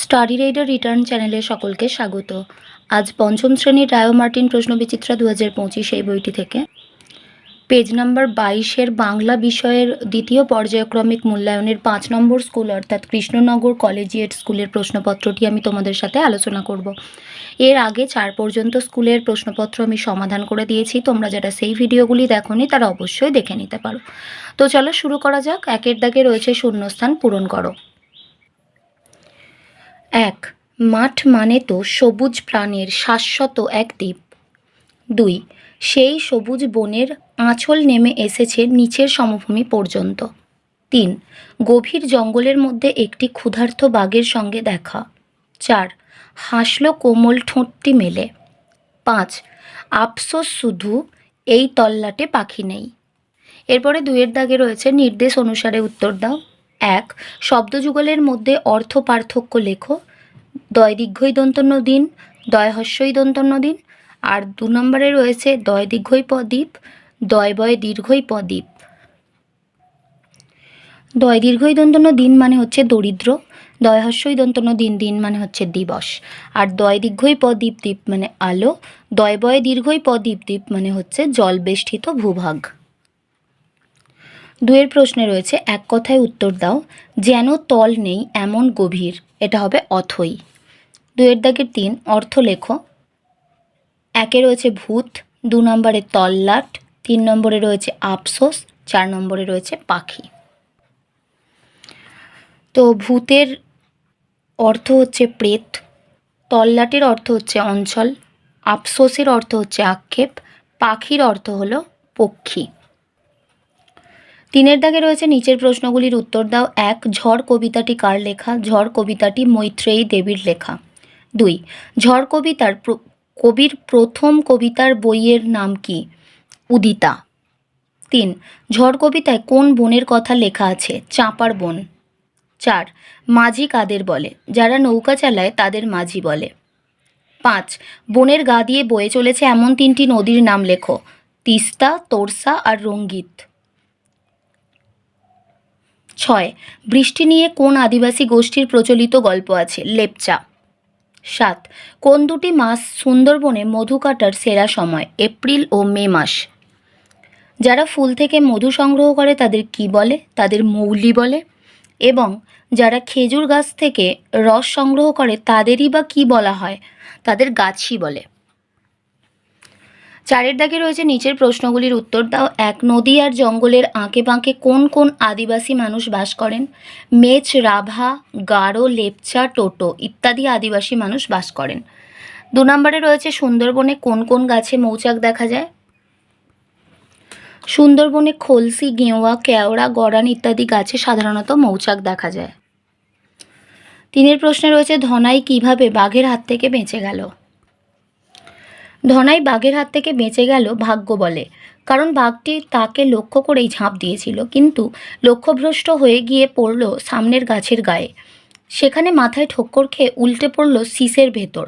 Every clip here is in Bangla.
স্টাডি রাইডার রিটার্ন চ্যানেলে সকলকে স্বাগত। আজ পঞ্চম শ্রেণীর রায় ও মার্টিন প্রশ্নবিচিত্রা 2025 এই বইটি থেকে পেজ নাম্বার 22-এর বাংলা বিষয়ের দ্বিতীয় পর্যায়ক্রমিক মূল্যায়নের 5 নম্বর স্কুল অর্থাৎ কৃষ্ণনগর কলেজিয়েট স্কুলের প্রশ্নপত্রটি আমি তোমাদের সাথে আলোচনা করব। এর আগে 4 পর্যন্ত স্কুলের প্রশ্নপত্র আমি সমাধান করে দিয়েছি। তোমরা যারা সেই ভিডিওগুলি দেখোনি তারা অবশ্যই দেখে নিতে পারো। তো চলো শুরু করা যাক। 1-এর দাগে রয়েছে শূন্যস্থান পূরণ করো। 1. মাঠ মানে তো সবুজ প্রাণের শাশ্বত এক দ্বীপ। 2. সেই সবুজ বনের আঁচল নেমে এসেছে নিচের সমভূমি পর্যন্ত। 3. গভীর জঙ্গলের মধ্যে একটি ক্ষুধার্ত বাঘের সঙ্গে দেখা। 4. হাসল কোমল ঠোঁটটি মেলে। 5. আফসোস শুধু এই তল্লাটে পাখি নেই। এরপরে 2-এর দাগে রয়েছে নির্দেশ অনুসারে উত্তর দাও। 1. শব্দযুগলের মধ্যে অর্থ পার্থক্য লেখো। দয় দীর্ঘই দন্তন্য দিন, দয় হস্যই দন্তন্য দিন। আর 2 নম্বরে রয়েছে দয় দীর্ঘই পদীপ, দয় বয় দীর্ঘই পদীপ। দয় দীর্ঘই দন্তন্য দিন মানে হচ্ছে দরিদ্র, দয় হস্যই দন্তন্য দিন দিন মানে হচ্ছে দিবস, আর দয় দীর্ঘই পদীপ দ্বীপ মানে আলো, দয় বয় দীর্ঘই পদীপ দ্বীপ মানে হচ্ছে জলবেষ্টিত ভূভাগ। 2-এর প্রশ্নে রয়েছে এক কথায় উত্তর দাও। যেন তল নেই এমন গভীর, এটা হবে অথই। 2-এর দাগের 3 অর্থ লেখো। 1-এ রয়েছে ভূত, 2 নম্বরে তল্লাট, 3 নম্বরে রয়েছে আফসোস, 4 নম্বরে রয়েছে পাখি। তো ভূতের অর্থ হচ্ছে প্রেত, তল্লাটের অর্থ হচ্ছে অঞ্চল, আফসোসের অর্থ হচ্ছে আক্ষেপ, পাখির অর্থ হলো পক্ষী। 3-এর দাগে রয়েছে নিচের প্রশ্নগুলির উত্তর দাও। 1. ঝড় কবিতাটি কার লেখা? ঝড় কবিতাটি মৈত্রেয়ী দেবীর লেখা। 2. ঝড় কবির প্রথম কবিতার বইয়ের নাম কি? উদিতা। 3. ঝড় কবিতায় কোন বনের কথা লেখা আছে? চাঁপার বন। 4. মাঝি কাদের বলে? যারা নৌকা চালায় তাদের মাঝি বলে। 5. বনের গা দিয়ে বয়ে চলেছে এমন 3টি নদীর নাম লেখো। তিস্তা, তোরসা আর রঙ্গিত। 6. বৃষ্টি নিয়ে কোন আদিবাসী গোষ্ঠীর প্রচলিত গল্প আছে? লেপচা। 7. কোন 2টি মাস সুন্দরবনে মধু কাটার সেরা সময়? এপ্রিল ও মে মাস। যারা ফুল থেকে মধু সংগ্রহ করে তাদের কি বলে? তাদের মৌলি বলে। এবং যারা খেজুর গাছ থেকে রস সংগ্রহ করে তাদেরই বা কি বলা হয়? তাদের গাছি বলে। 4-এর দাগে রয়েছে নিচের প্রশ্নগুলির উত্তর দাও। 1. নদী আর জঙ্গলের আঁকে বাঁকে কোন কোন আদিবাসী মানুষ বাস করেন? মেচ, রাভা, গারো, লেপচা, টোটো ইত্যাদি আদিবাসী মানুষ বাস করেন। 2 নম্বরে রয়েছে সুন্দরবনে কোন কোন গাছে মৌচাক দেখা যায়? সুন্দরবনে খলসি, গেওয়া, কেওড়া, গরান ইত্যাদি গাছে সাধারণত মৌচাক দেখা যায়। 3-এর প্রশ্নে রয়েছে ধনাই কিভাবে বাঘের হাত থেকে বেঁচে গেল? ধনাই বাঘের হাত থেকে বেঁচে গেল ভাগ্য বলে, কারণ বাঘটি তাকে লক্ষ্য করেই ঝাঁপ দিয়েছিল, কিন্তু লক্ষ্যভ্রষ্ট হয়ে গিয়ে পড়ল সামনের গাছের গায়ে। সেখানে মাথায় ঠোক্কর খেয়ে উল্টে পড়ল শীষের ভেতর।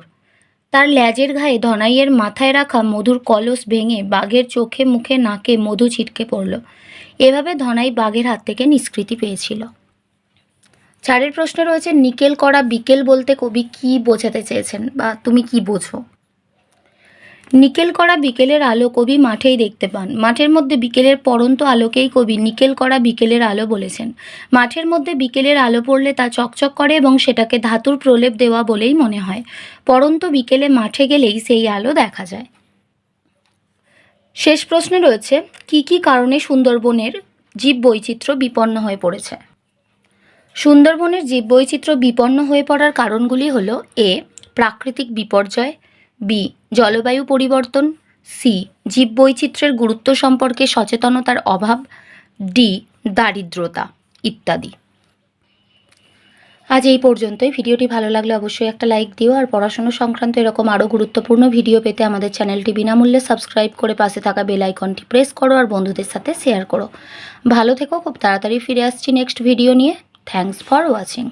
তার ল্যাজের ঘায়ে ধনাইয়ের মাথায় রাখা মধুর কলস ভেঙে বাঘের চোখে, মুখে, নাকে মধু ছিটকে পড়ল। এভাবে ধনাই বাঘের হাত থেকে নিষ্কৃতি পেয়েছিল। 4-এর প্রশ্নে রয়েছে নিকেল করা বিকেল বলতে কবি কি বোঝাতে চেয়েছেন বা তুমি কি বোঝো? নিকেল করা বিকেলের আলো কবি মাঠেই দেখতে পান। মাঠের মধ্যে বিকেলের পড়ন্ত আলোকেই কবি নিকেল করা বিকেলের আলো বলেছেন। মাঠের মধ্যে বিকেলের আলো পড়লে তা চকচক করে এবং সেটাকে ধাতুর প্রলেপ দেওয়া বলেই মনে হয়। পড়ন্ত বিকেলে মাঠে গেলেই সেই আলো দেখা যায়। শেষ প্রশ্নে রয়েছে কি কি কারণে সুন্দরবনের জীববৈচিত্র্য বিপন্ন হয়ে পড়েছে? সুন্দরবনের জীববৈচিত্র্য বিপন্ন হয়ে পড়ার কারণগুলি হলো: এ. প্রাকৃতিক বিপর্যয়, বি. জলবায়ু পরিবর্তন, সি. জীববৈচিত্র্যের গুরুত্ব সম্পর্কে সচেতনতার অভাব, ডি. দারিদ্রতা ইত্যাদি। আজ এই পর্যন্তই। ভিডিওটি ভালো লাগলে অবশ্যই একটা লাইক দিও, আর পড়াশোনা সংক্রান্ত এরকম আরও গুরুত্বপূর্ণ ভিডিও পেতে আমাদের চ্যানেলটি বিনামূল্যে সাবস্ক্রাইব করে পাশে থাকা বেল আইকনটি প্রেস করো আর বন্ধুদের সাথে শেয়ার করো। ভালো থেকো। খুব তাড়াতাড়ি ফিরে আসছি নেক্সট ভিডিও নিয়ে। Thanks for watching.